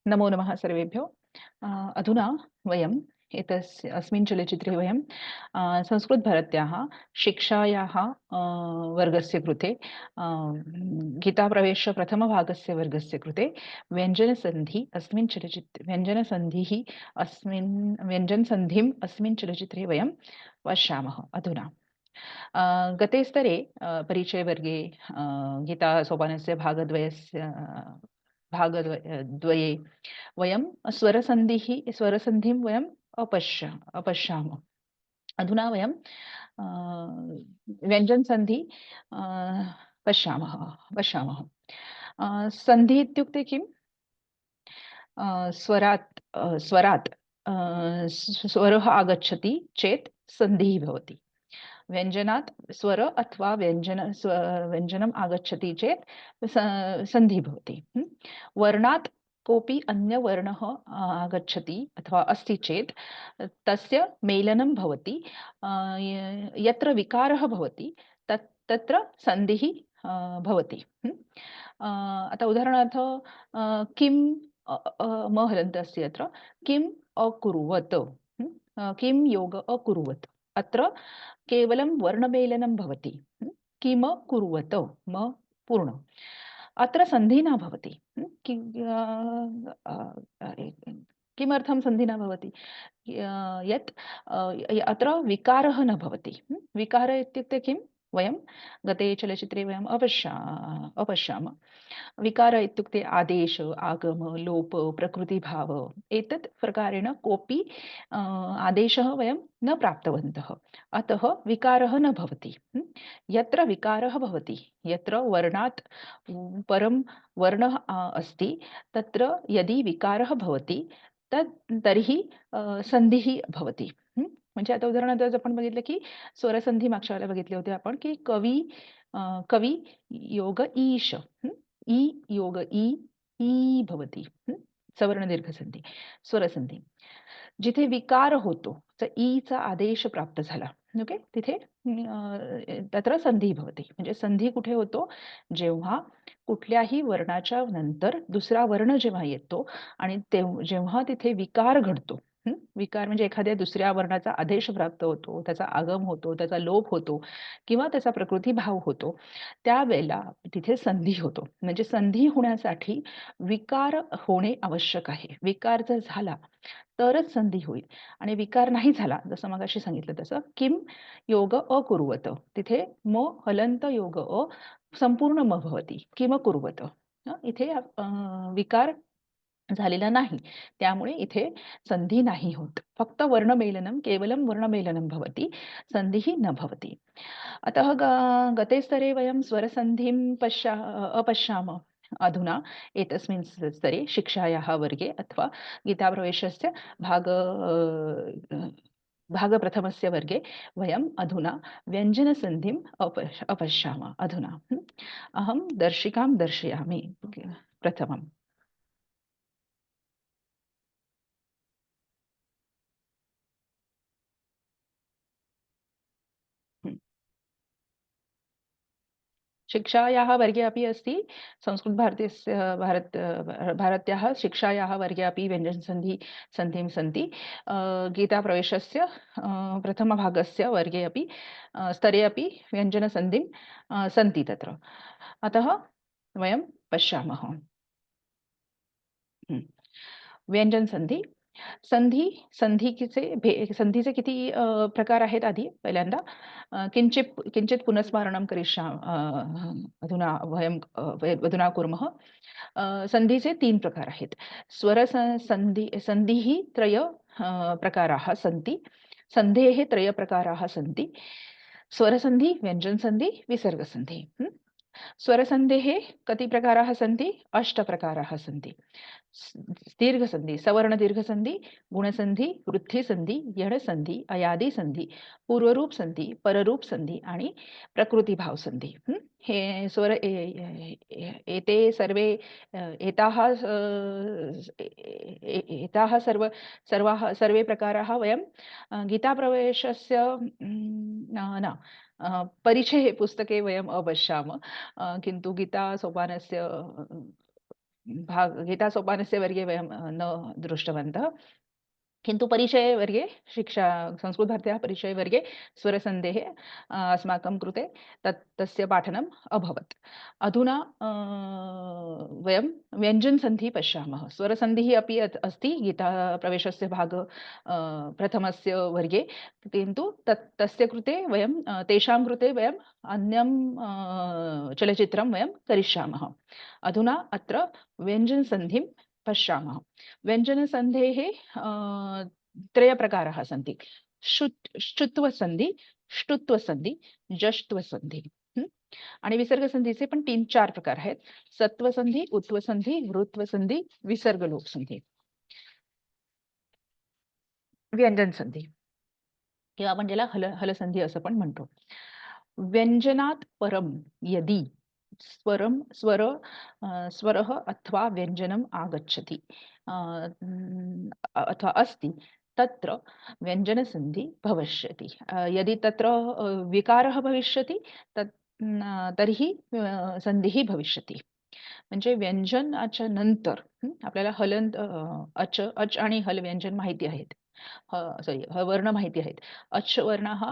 नमो नमः सर्वेभ्यो। अधुना वयम् अस्मिन् चलचित्रे वयं संस्कृतभारत्याः शिक्षायाः वर्गस्य कृते गीताप्रवेश प्रथमभागस्य वर्गस्य कृते व्यञ्जनसन्धिः व्यञ्जनसन्धिम् अस्मिन् चलचित्रे वयं पश्यामः अधुना। गते स्तरे परिचयवर्गे गीतासोपानस्य द्वये वयं स्वरसन्धिं वयम् अपश्यामः। अधुना वयं अ, व्यञ्जनसन्धि अ, पश्यामः पश्यामः। सन्धि इत्युक्ते किम्? स्वरात् स्वरः आगच्छति चेत् सन्धिः भवति। व्यञ्जनात् स्वर अथवा व्यञ्जनम् आगच्छति चेत् सन्धिः भवति। वर्णात् कोऽपि अन्यवर्णः आगच्छति अथवा अस्ति चेत् तस्य मेलनं भवति। यत्र विकारः भवति तत्र सन्धिः भवति। आता उदाहरणार्थ किं म हलन्त अस्ति अत्र किम् अकुर्वत। किं योग अकुर्वत। अत्र केवलं वर्णमेलनं भवति। किम कुर्वत म पूर्ण। अत्र सन्धि न भवति। किमर्थं सन्धि न भवति? यत् अत्र विकारः न भवति। विकारः इत्युक्ते किं? वयं गते चलचित्रे वयम् अपश्यामः। विकार इत्युक्ते आदेश आगम लोप प्रकृतिभाव एतत् प्रकारेण कोऽपि आदेशः वयं न प्राप्तवन्तः। अतः विकारः न भवति। यत्र विकारः भवति यत्र वर्णात् परं वर्णः अस्ति तत्र यदि विकारः भवति तर्हि संधिः भवति। म्हणजे आता उदाहरणार्थ आपण बघितलं की स्वरसंधी मागच्या वेळेला बघितले होते आपण की कवी योग ईश। ई योग ई भवति। सवर्ण दीर्घसंधी स्वरसंधी। जिथे विकार होतो तर ईचा आदेश प्राप्त झाला ओके तिथे तत्र संधी भवति। म्हणजे संधी कुठे होतो? जेव्हा कुठल्याही वर्णाच्या नंतर दुसरा वर्ण जेव्हा येतो आणि जेव्हा तिथे विकार घडतो। विकार म्हणजे एखाद्या दुसऱ्या वर्णाचा आदेश प्राप्त होतो त्याचा आगम होतो त्याचा लोप होतो किंवा त्याचा प्रकृतिभाव होतो त्यावेळेला तिथे संधी होतो। म्हणजे संधी होण्यासाठी विकार होणे आवश्यक आहे। विकार जर झाला तरच संधी होईल आणि विकार नाही झाला जसं मगाशी सांगितलं तसं किम योग अकुर्वत तिथे म हलंत योग संपूर्ण म भवति किम कुर्वत। इथे विकार झालेला नाही त्यामुळे इथे संधी नाही होत। फक्त वर्णमेलनं केवलं वर्णमेलनं भवति संधिः न भवति। अतः गते स्तरे वयं स्वरसन्धिं अपश्यामः। अधुना एतस्मिन् स्तरे शिक्षायाः वर्गे अथवा गीताप्रवेशस्य भागप्रथमस्य वर्गे वयम् अधुना व्यञ्जनसन्धिम् अपश्यामः। अधुना अहं दर्शिकां दर्शयामि प्रथमम्। शिक्षायाः वर्गे अपि अस्ति संस्कृतभारत्यस्य भारत्याः शिक्षायाः वर्गे अपि सन्धिं सन्ति। गीताप्रवेशस्य प्रथमभागस्य वर्गे अपि स्तरे अपि व्यञ्जनसन्धिं सन्ति तत्र। अतः वयं पश्यामः। व्यंजनसंधी संधीचे किती प्रकार आहेत आधी पहिल्यांदा किंचित पुनस्मारणं अधुना अधुना कुर्मः। संधीचे 3 प्रकार आहेत। संधिः त्रय प्रकाराः सन्ति। संधेः त्रय प्रकाराः सन्ति। स्वरसन्धि व्यञ्जनसन्धि विसर्गसन्धि। स्वरसन्धेः कति प्रकाराः सन्ति? 8 प्रकाराः सन्ति। दीर्घसन्धि सवर्ण दीर्घसन्धि गुणसन्धि वृद्धिसन्धि यडसन्धि अयादिसन्धि पूर्वरूप संधि पररूप संधि आणि प्रकृतिभाव संधि। हे स्वर एते सर्वे सर्वे प्रकाराः वयं गीताप्रवेशस्य न परिचये पुस्तके वयम् अपश्यामः। किन्तु गीतासोपानस्य गीतासोपानस्य वर्गे वयं न दृष्टवन्तः। किन्तु परिचयवर्गे शिक्षा संस्कृतभारत्याः परिचयवर्गे स्वरसन्धेः अस्माकं कृते तस्य पाठनम् अभवत्। अधुना वयं व्यञ्जनसन्धिः पश्यामः। स्वरसन्धिः अपि अस्ति गीताप्रवेशस्य प्रथमस्य वर्गे, किन्तु तस्य कृते वयं तेषां कृते वयम् अन्यं चलचित्रं वयं करिष्यामः। अधुना अत्र व्यञ्जनसन्धिं पश्यामः। व्यञ्जनसन्धेः त्रयप्रकाराः सन्ति। शुत्वसन्धि, ष्टुत्वसन्धि, जष्ट्वसन्धि। आणि विसर्गसंधीचे पण 3-4 प्रकार आहेत. सत्वसंधी, उत्वसंधी, वृत्वसंधी, विसर्गलोप संधी. व्यंजनसंधी किंवा आपण ज्याला हलसंधी असं पण म्हणतो. व्यंजनात् परम यदि स्वरः अथवा व्यंजनम् आगच्छति अथवा अस्ति तत्र व्यंजनसन्धि भविष्यति। यदि तत्र विकारः भविष्यति तर्हि संधिः भविष्यति। म्हणजे व्यंजनाच्या नंतर आपल्याला हलंत अच आणि हल व्यंजन माहिती आहेत. सॉरी वर्ण माहिती आहेत. अच् वर्णः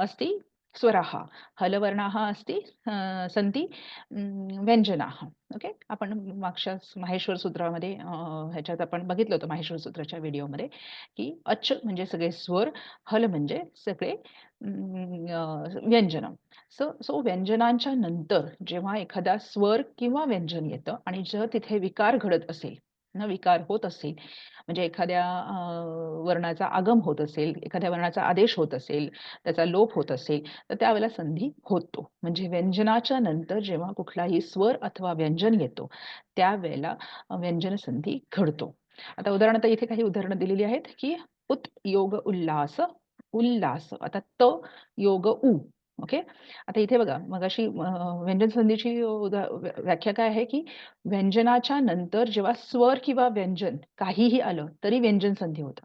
अस्ति स्वराः, हलवर्णाः अस्ति सन्ति व्यंजनाः. ओके, आपण मागच्या माहेश्वर सूत्रामध्ये ह्याच्यात आपण बघितलं होतं माहेश्वर सूत्राच्या व्हिडिओमध्ये की अच् म्हणजे सगळे स्वर, हल म्हणजे सगळे व्यंजन. सो व्यंजनांच्या नंतर जेव्हा एखादा स्वर किंवा व्यंजन येतं आणि जर तिथे विकार घडत असेल विकार होत असेल म्हणजे एखाद्या वर्णाचा आगम होत असेल, एखाद्या वर्णाचा आदेश होत असेल, त्याचा लोप होत असेल तर त्यावेळेला संधी होतो. म्हणजे व्यंजनाच्या नंतर जेव्हा कुठलाही स्वर अथवा व्यंजन येतो त्यावेळेला व्यंजन संधी घडतो. आता उदाहरणार्थ इथे काही उदाहरणं दिलेली आहेत की उत योग उल्लास उल्लास. आता त योग उ. ओके, आता इथे बघा मगाशी व्यंजन संधीची व्याख्या काय आहे की व्यंजनाच्या नंतर जेव्हा स्वर किंवा व्यंजन काहीही आलं तरी व्यंजन संधी होतं.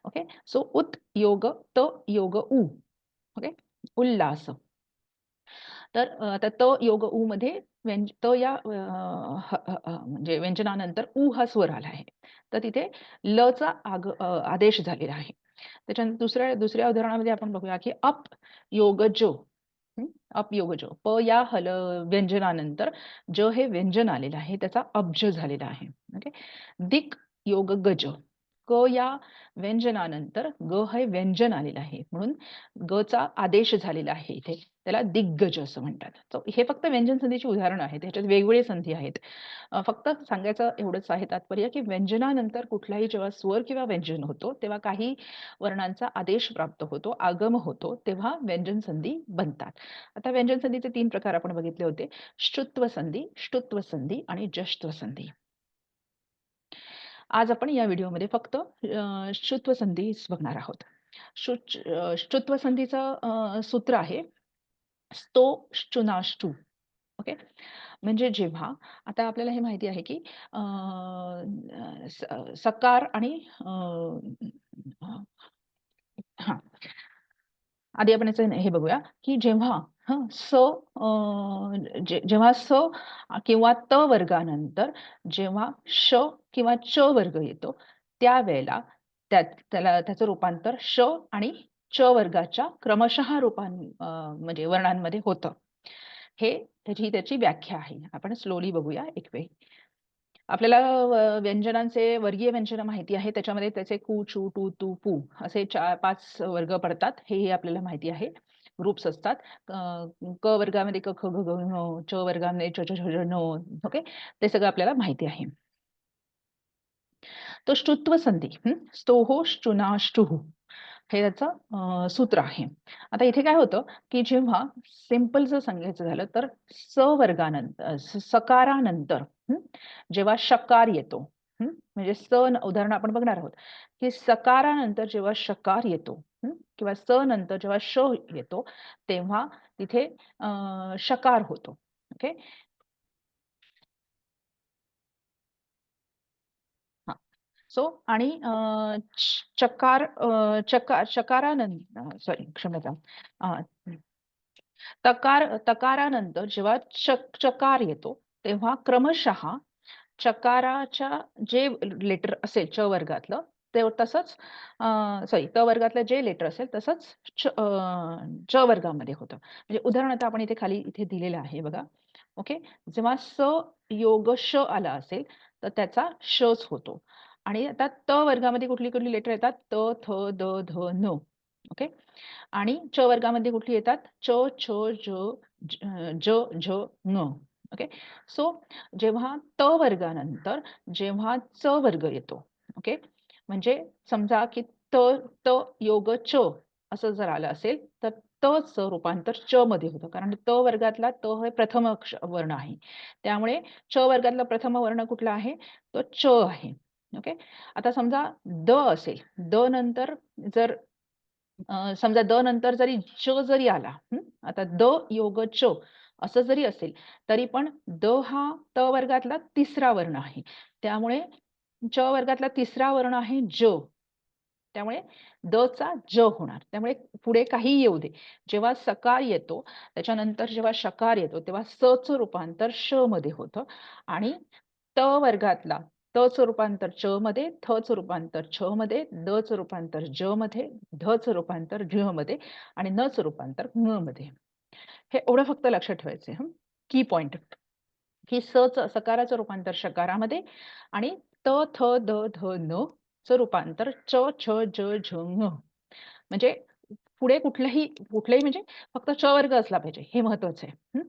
ओके, सो उत योग त योग उ. ओके, उल्लास. तर आता त योग उ मध्ये त या म्हणजे व्यंजनानंतर उ हा स्वर आला आहे तर तिथे ल चा आदेश झालेला आहे. त्याच्यानंतर दुसऱ्या उदाहरणामध्ये आपण बघूया की अप योग जो. अप योग जो प या हल व्यंजनानंतर ज हे व्यंजन आलेलं आहे त्याचा अब्ज झालेला आहे. ओके, दिक योग गज. क या व्यंजनानंतर ग हे व्यंजन आलेलं आहे म्हणून ग चा आदेश झालेला आहे इथे त्याला दिग्गज असं म्हणतात. तर हे फक्त व्यंजन संधीची उदाहरणं आहेत. ह्याच्यात वेगवेगळे संधी आहेत. फक्त सांगायचं एवढंच आहे तात्पर्य की व्यंजनानंतर कुठलाही जेव्हा स्वर किंवा व्यंजन होतो तेव्हा काही वर्णांचा आदेश प्राप्त होतो, आगम होतो तेव्हा व्यंजन संधी बनतात. आता व्यंजन संधीचे 3 प्रकार आपण बघितले होते. श्रुत्व संधी, ष्टुत्व संधी आणि जष्ट्व संधी. आज आपण या व्हिडिओमध्ये फक्त श्रुत्व संधीच बघणार आहोत. श्रुत्व संधीचं सूत्र आहे स्तो श्चुनाष्टू. ओके, म्हणजे जेव्हा आता आपल्याला हे माहिती आहे की सकार आणि हां, आधी आपण याचं हे बघूया की जेव्हा जेव्हा स किंवा त वर्गानंतर जेव्हा श किंवा च वर्ग येतो त्यावेळेला त्याचं रूपांतर श आणि च वर्गाच्या क्रमशः म्हणजे वर्णांमध्ये होतं. हे त्याची व्याख्या आहे. आपण स्लोली बघूया एक वेळ. आपल्याला व्यंजनांचे वर्गीय व्यंजन माहिती आहे. त्याच्यामध्ये त्याचे कु, चू, टू, तू, पू असे 5 वर्ग पडतात. हेही आपल्याला माहिती आहे. ग्रुप्स असतात. क वर्गामध्ये क, ख, ग, घ, ङ. च वर्गामध्ये च, छ, छ, ज, ण. ओके, ते सगळं आपल्याला माहिती आहे. तो ष्टुत्व संधी स्तोहो श्चुनाष्टुः हे त्याचं सूत्र आहे. आता इथे काय होतं की जेव्हा सिंपल जर सांगायचं झालं तर स वर्गानंतर सकारानंतर जेव्हा शकार येतो म्हणजे उदाहरण आपण बघणार आहोत की सकारानंतर जेव्हा शकार येतो किंवा स नंतर जेव्हा श येतो तेव्हा तिथे शकार होतो. ओके, सो आणि चकारानंतर सॉरी क्षम्यता तकारानंतर जेव्हा चकार येतो तेव्हा क्रमशः चकाराच्या जे लेटर असेल च वर्गातलं ते तसंच सॉरी त वर्गातलं जे लेटर असेल तसंच च वर्गामध्ये होतं. म्हणजे उदाहरणार्थ आपण इथे खाली इथे दिलेलं आहे बघा. ओके. जेव्हा स योग श आला असेल, तर त्याचा शच होतो. आणि आता त वर्गामध्ये कुठली-कुठली लेटर येतात? त, थ, द, ध, न. ओके. आणि च वर्गामध्ये कुठली येतात? च, छ, ज, ज, झ, ङ. ओके. सो जेव्हा त वर्गानंतर जेव्हा च वर्ग येतो, ओके. म्हणजे समजा की त, त योग च असं जर आलं असेल, तर तचं रूपांतर च मध्ये होतं. कारण त वर्गातला त हे प्रथम वर्ण आहे. त्यामुळे च वर्गातला प्रथम वर्ण कुठला आहे? तो च आहे. ओके. आता समजा द असेल, द नंतर जर समजा द नंतर जरी च जरी आला, आता द योग च असं जरी असेल, तरी पण द हा त वर्गातला तिसरा वर्ण आहे. त्यामुळे च वर्गातला तिसरा वर्ण आहे ज. त्यामुळे द चा ज होणार. त्यामुळे पुढे काहीही येऊ दे. जेव्हा सकार येतो, त्याच्यानंतर जेव्हा शकार येतो, तेव्हा स चं रूपांतर श मध्ये होतं आणि त वर्गातला त चं रूपांतर च मध्ये, थ चं रूपांतर छ मध्ये, द चं रूपांतर ज मध्ये, ध चं रूपांतर झ मध्ये आणि न चं रूपांतर ङ मध्ये. हे एवढं फक्त लक्षात ठेवायचंय हं. की पॉइंट की च सकाराचं रूपांतर शकारामध्ये आणि त, थ, द, ध, न चं रूपांतर च, छ, ज, झ, ङ. म्हणजे पुढे कुठलंही म्हणजे फक्त च वर्ग असला पाहिजे हे महत्वाचं आहे.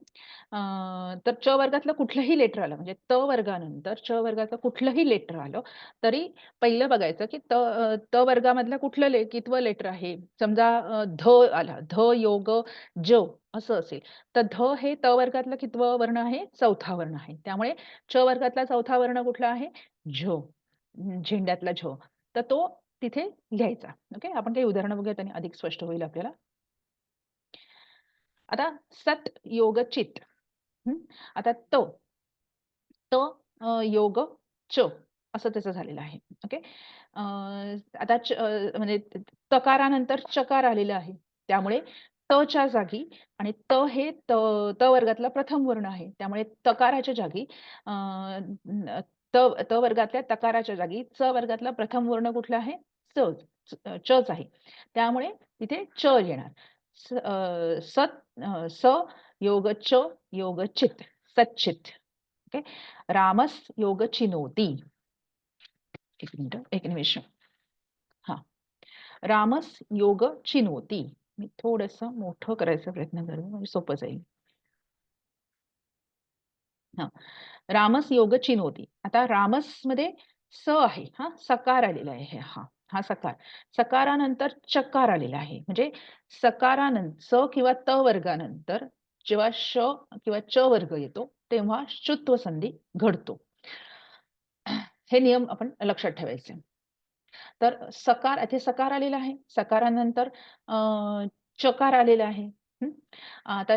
तर च वर्गातलं कुठलंही लेटर आलं म्हणजे त वर्गानंतर च वर्गाचं कुठलंही लेटर आलं, तरी पहिलं बघायचं की त वर्गामधलं कुठलं कितवं लेटर आहे. समजा ध आला, ध योग ज असं असेल, तर ध हे त वर्गातलं कितवं वर्ण आहे? चौथा वर्ण आहे. त्यामुळे च वर्गातला चौथा वर्ण कुठला आहे? झ. झेंड्यातला झ. तर तो तिथे लिहायचा. ओके. आपण काही उदाहरणं बघूया त्याने अधिक स्पष्ट होईल आपल्याला. आता सत योग चित. आता त योग च असं त्याचं झालेलं आहे. ओके. आता म्हणजे तकारानंतर चकार आलेला आहे. त्यामुळे तच्या जागी आणि त हे त वर्गातला प्रथम वर्ण आहे. त्यामुळे तकाराच्या जागी अ, न त त वर्गातल्या तकाराच्या जागी च वर्गातला प्रथम वर्ण कुठला आहे? च. चच आहे. त्यामुळे तिथे च येणार. सत स योग च योग चित. सच्चित. ओके. रामस योग चिनोती. एक मिनिट, एक निमिष. हां. रामस योग चिनोती. मी थोडंसं मोठं करायचा प्रयत्न करेन म्हणजे सोपं जाईल. हां. रामस योग चिनोती. आता रामसमध्ये स आहे हां, सकार आलेला आहे हां, हा सकार. सकारानंतर चकार आलेला आहे. म्हणजे स किंवा त वर्गानंतर जेव्हा श किंवा च वर्ग येतो, तेव्हा शुत्व संधी घडतो. हे नियम आपण लक्षात ठेवायचे. तर सकार इथे सकार आलेला आहे. सकारानंतर चकार आलेला आहे. हं. आता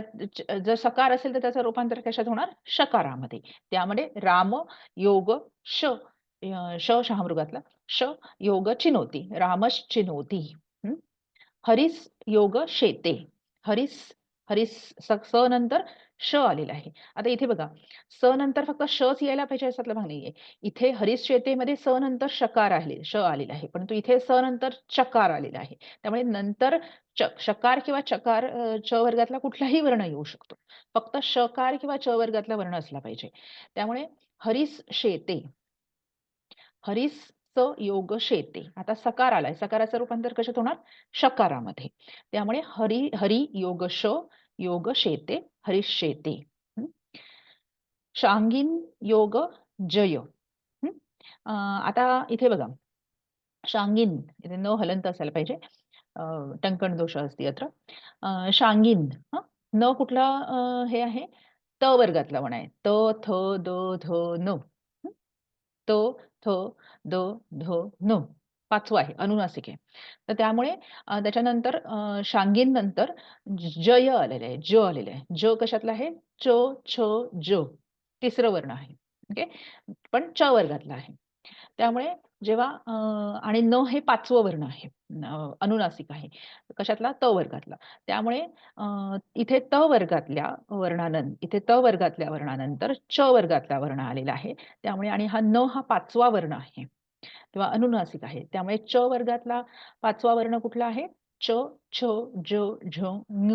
जर सकार असेल तर त्याचं रूपांतर कशात होणार? शकारामध्ये. त्यामध्ये राम योग श शहामृगातला श योग चिनोती. रामश चिनोती. हरीस योग शेते. हरीस हरीस स नंतर श आलेला आहे. आता इथे बघा, स नंतर फक्त शच यायला पाहिजे असातला भाग नाहीये. इथे हरीस शेतेमध्ये स नंतर शकार आहे, श आलेला आहे. परंतु इथे स नंतर चकार आलेला आहे. त्यामुळे नंतर शकार किंवा चकार च वर्गातला कुठलाही वर्ण येऊ शकतो. फक्त शकार किंवा च वर्गातला वर्ण असला पाहिजे. त्यामुळे हरीस शेते. हरीस योग शेते. आता सकार आलाय. सकाराचं रूपांतर कशात होणार? शकारामध्ये. त्यामुळे हरी योग योग शेते, हरीश शेते. हं. शांगीन योग जय. हं. आता इथे बघा, शांगीन इथे न हलंत असायला पाहिजे. टंकण दोष अस्ति अत्र. शांगीन हं. न कुठला हे आहे? त वर्गातला म्हणा आहे. त, थ, द, ध, न. त, थ, द, ध, न. 5वा आहे, अनुनासिक आहे. तर त्यामुळे त्याच्यानंतर शांगीन नंतर जय आलेलं आहे, ज आलेलं आहे. ज कशातला आहे? च, छ, ज. तिसरं वर्ण आहे. ओके. पण च वर्गातला आहे. त्यामुळे जेव्हा आणि न हे 5वं वर्ण आहे. अनुनासिक आहे. कशातला? त वर्गातला. त्यामुळे इथे इथे त वर्गातल्या वर्णानंतर च वर्गातला वर्ण आलेला आहे. त्यामुळे आणि हा न हा 5वा वर्ण आहे किंवा अनुनासिक आहे. त्यामुळे च वर्गातला 5वा वर्ण कुठला आहे? च, छ, ज, झ, ङ.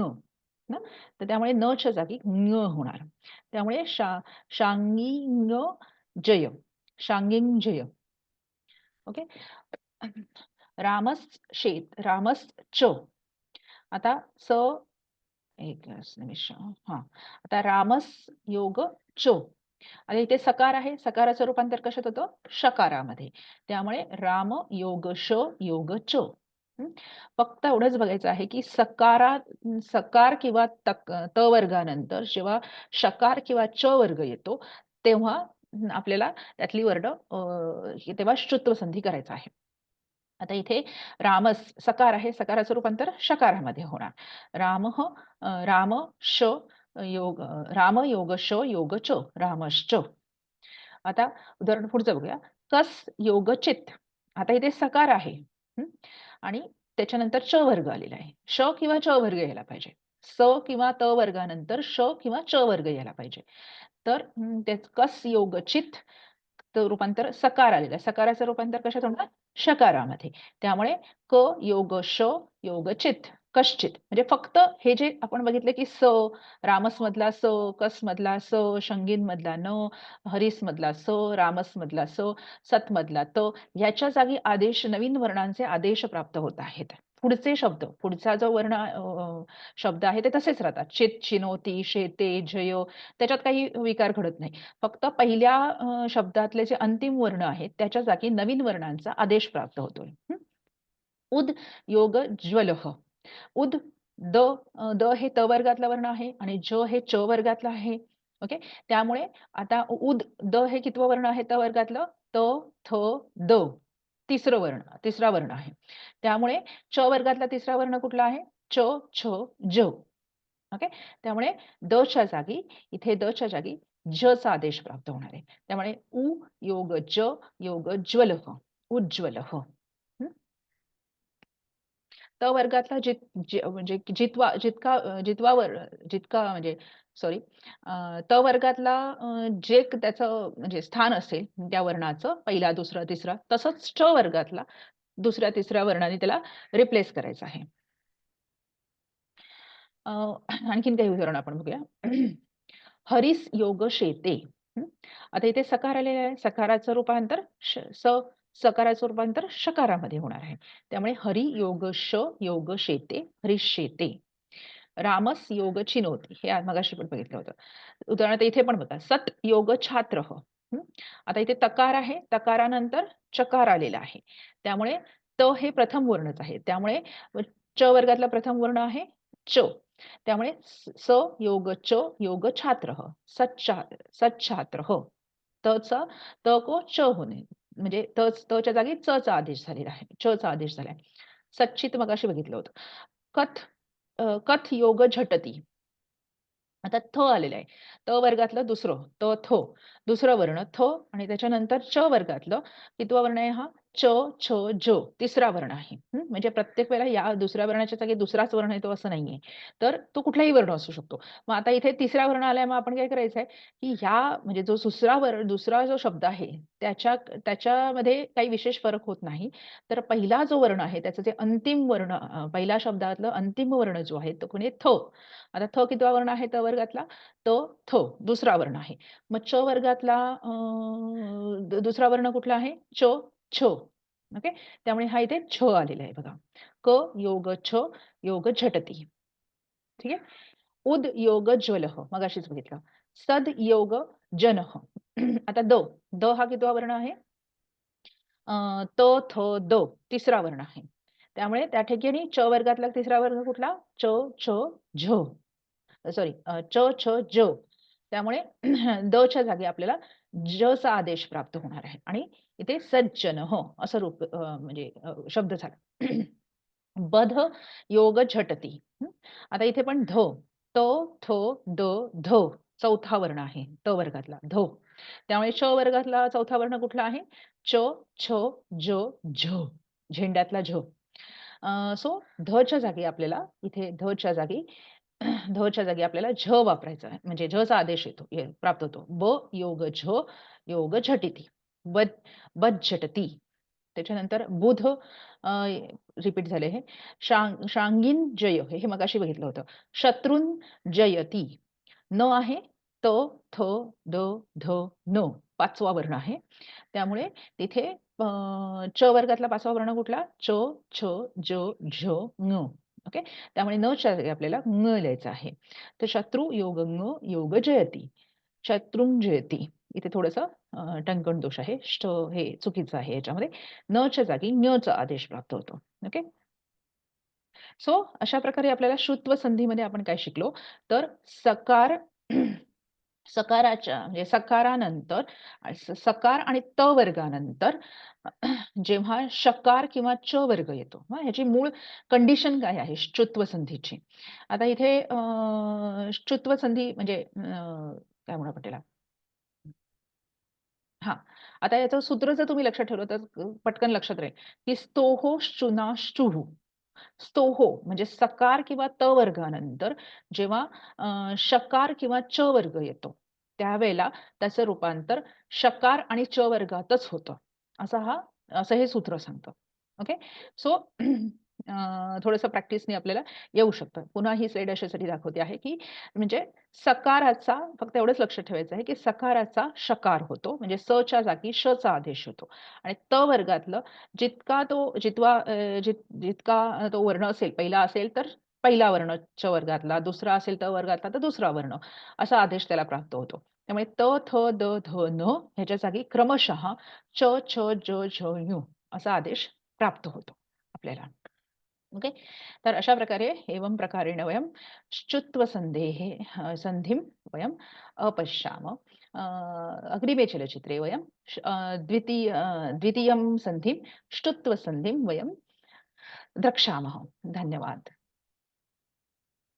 ना? तर त्यामुळे न च्या जागी ङ होणार. त्यामुळे शांगिंग जय. शांगिंजय. ओके. रामश्चेत, रामश्च. आता स एक निमिष हां. आता रामस योग चो. आता इथे सकार आहे. सकाराचं रूपांतर कशात होतं? शकारामध्ये. त्यामुळे राम योग श योग च. हं. फक्त एवढंच बघायचं आहे, की सकार किंवा त वर्गानंतर जेव्हा शकार किंवा च वर्ग येतो, तेव्हा आपल्याला त्यातली वर्ण तेव्हा श्रुत्व संधी करायचा आहे. आता इथे सकार आहे. सकाराचं रूपांतर शकारामध्ये होणार. राम श राम योग श योग च रामश्च. आता उदाहरण पुढचं बघूया. कस योग चित. आता इथे सकार आहे. हं. आणि त्याच्यानंतर च वर्ग आलेला आहे. श किंवा च वर्ग यायला पाहिजे. स किंवा त वर्गानंतर श किंवा च वर्ग यायला पाहिजे. तर तेच कस योग चित रूपांतर सकार आलेलं आहे. सकाराचं रूपांतर कशात होणार? शकारामध्ये. त्यामुळे क योग श योग चित, कश्चित. म्हणजे फक्त हे जे आपण बघितलं की रामसमधला कसमधला शंगीनमधला न, हरीसमधला रामसमधला सतमधला त, ह्याच्या जागी नवीन वर्णांचे आदेश प्राप्त होत आहेत. पुढचे शब्द, पुढचा जो शब्द आहे ते तसेच राहतात. चित, चिनोती, शेते, जय त्याच्यात काही विकार घडत नाही. फक्त पहिल्या शब्दातले जे अंतिम वर्ण आहेत, त्याच्या जागी नवीन वर्णांचा आदेश प्राप्त होतोय. उद योग ज्वलः. उद द हे त वर्गातला वर्ण आहे आणि ज हे च वर्गातलं आहे. ओके. त्यामुळे आता द हे कितवं वर्ण आहे त वर्गातलं? त, थ, द. तिसरा वर्ण आहे. त्यामुळे च वर्गातला तिसरा वर्ण कुठला आहे? च, छ, ज. ओके. त्यामुळे इथे द च्या जागी ज चा आदेश प्राप्त होणार आहे. त्यामुळे योग ज योग ज्वलः. उज्ज्वलः. त वर्गातला म्हणजे जितका म्हणजे सॉरी त वर्गातला जे त्याचं म्हणजे स्थान असेल त्या वर्णाचं पहिला, दुसरा, तिसरा तसंच च वर्गातला दुसऱ्या, तिसऱ्या वर्णाने त्याला रिप्लेस करायचं आहे. आणखीन काही उदाहरण आपण बघूया. हरीस योग शेते. हं. आता इथे सकार आलेला आहे. सकाराचं रूपांतर शकारामध्ये होणार आहे. त्यामुळे हरी योग योग शेते, हरीश शेते. रामस योग चिनोती. हे मगाशी पण बघितलं होतं. उदाहरणार्थ इथे पण बघा. सत योग छात्रः. हं. आता इथे तकार आहे. तकारानंतर चकार आलेला आहे. त्यामुळे हे प्रथम वर्णच आहे. त्यामुळे च वर्गातला प्रथम वर्ण आहे च. त्यामुळे स योग च योग छात्रः. सच्छात्रः. तचा को च होणे. म्हणजे च्या जागी चा आदेश झालेला आहे. चा आदेश झालाय. सच्चित मगाशी बघितलं होतं. कथ योग झटती. आता आलेलं आहे. वर्गातलं दुसरं वर्ण आणि त्याच्यानंतर च वर्गातलं कितवा वर्ण आहे हा? च, छ, ज. तिसरा वर्ण आहे. म्हणजे प्रत्येक वेळेला या दुसऱ्या वर्णाच्या जागी दुसराच वर्ण येतो असं नाहीये. तर तो कुठलाही वर्ण असू शकतो. मग आता इथे तिसरा वर्ण आलाय, मग आपण काय करायचंय, की म्हणजे जो दुसरा जो शब्द आहे त्याच्यामध्ये काही विशेष फरक होत नाही. तर पहिला जो वर्ण आहे त्याचं जे अंतिम वर्ण पहिल्या शब्दातलं अंतिम वर्ण जो आहे तो कोणी आता कितवा वर्ण आहे वर्गातला? थ दुसरा वर्ण आहे. मग च वर्गातला दुसरा वर्ण कुठला आहे? छ. ओके. त्यामुळे हा इथे छ आलेला आहे बघा. क योग छ योग झटती. ठीक आहे. उद योग ज्वलः मगाशीच बघितलं. सद योग जनः. आता हा कितवा वर्ण आहे? त, थ, द तिसरा वर्ण आहे. त्यामुळे त्या ठिकाणी च वर्गातला तिसरा वर्ण कुठला? च, छ, झ. सॉरी च, छ, ज. त्यामुळे द च्या जागी आपल्याला ज चा आदेश प्राप्त होणार आहे आणि इथे सज्जनः असं म्हणजे शब्द झाला. बध योग झटती. आता इथे पण त, थ, द, ध चौथा वर्ण आहे त वर्गातला त्यामुळे च वर्गातला चौथा वर्ण कुठला आहे? च, छ, ज, झ. झेंड्यातला झ. सो धच्या जागी आपल्याला इथे धच्या जागी धच्या जागी आपल्याला झ वापरायचा आहे. म्हणजे झचा आदेश प्राप्त होतो. ब योग झ योग झटिती. बद बज्झटती. त्याच्यानंतर बुध रिपीट झाले हे. शांगीन जय हे मगाशी बघितलं होतं. शत्रून जयती. न आहे त, थ, द, ध, न 5वा वर्ण आहे. त्यामुळे तिथे च वर्गातला 5वा वर्ण कुठला? च, छ, ज, झ, ङ. ओके. त्यामुळे नच्या जागी आपल्याला ङ लिहायचं आहे. तर शत्रू योग ङ योग जयती. शत्रुंजयती. इथे थोडंसं टंकण दोष आहे. हे चुकीचं आहे याच्यामध्ये. नच्या जागी ञचा आदेश प्राप्त होतो. ओके. सो अशा प्रकारे आपल्याला श्रुत्व संधीमध्ये आपण काय शिकलो? तर सकार सकाराच्या म्हणजे सकारानंतर सकार आणि त वर्गानंतर जेव्हा शकार किंवा च वर्ग येतो, हां, ह्याची मूळ कंडिशन काय आहे श्चुत्व संधीची? आता इथे श्चुत्व संधी म्हणजे काय म्हणू आपण त्याला? हां, आता याचं सूत्र जर तुम्ही लक्षात ठेवलं तर पटकन लक्षात राहील, की स्तोहो श्चुनाश्चुः. स्तोहो म्हणजे सकार किंवा त वर्गानंतर जेव्हा शकार किंवा च वर्ग येतो, त्यावेळेला त्याचं रूपांतर शकार आणि च वर्गातच होतं. असं हे सूत्र सांगतं. ओके. सो थोडंसं प्रॅक्टिसने आपल्याला येऊ शकतं. पुन्हा ही स्लाईड अशासाठी दाखवते आहे, की म्हणजे सकाराचा फक्त एवढंच लक्षात ठेवायचं आहे, की सकाराचा शकार होतो. म्हणजे च्या जागी चा आदेश होतो आणि त वर्गातलं जितका तो वर्ण असेल, पहिला असेल तर पहिला वर्ण च वर्गातला, दुसरा असेल त वर्गातला तर दुसरा वर्ण, असा आदेश त्याला प्राप्त होतो. त्यामुळे त, थ, द, ध, न ह्याच्या जागी क्रमशः च, छ, ज, झ, ञ असा आदेश प्राप्त होतो आपल्याला. ओके. तर अशा प्रकारे एवं प्रकारेण वयं श्चुत्वसन्धेः सन्धिं वयं अपश्याम. अग्रिमे चलचित्रे वयं द्वितीयं सन्धिं श्चुत्वसन्धिं वयं द्रक्ष्यामः. धन्यवाद.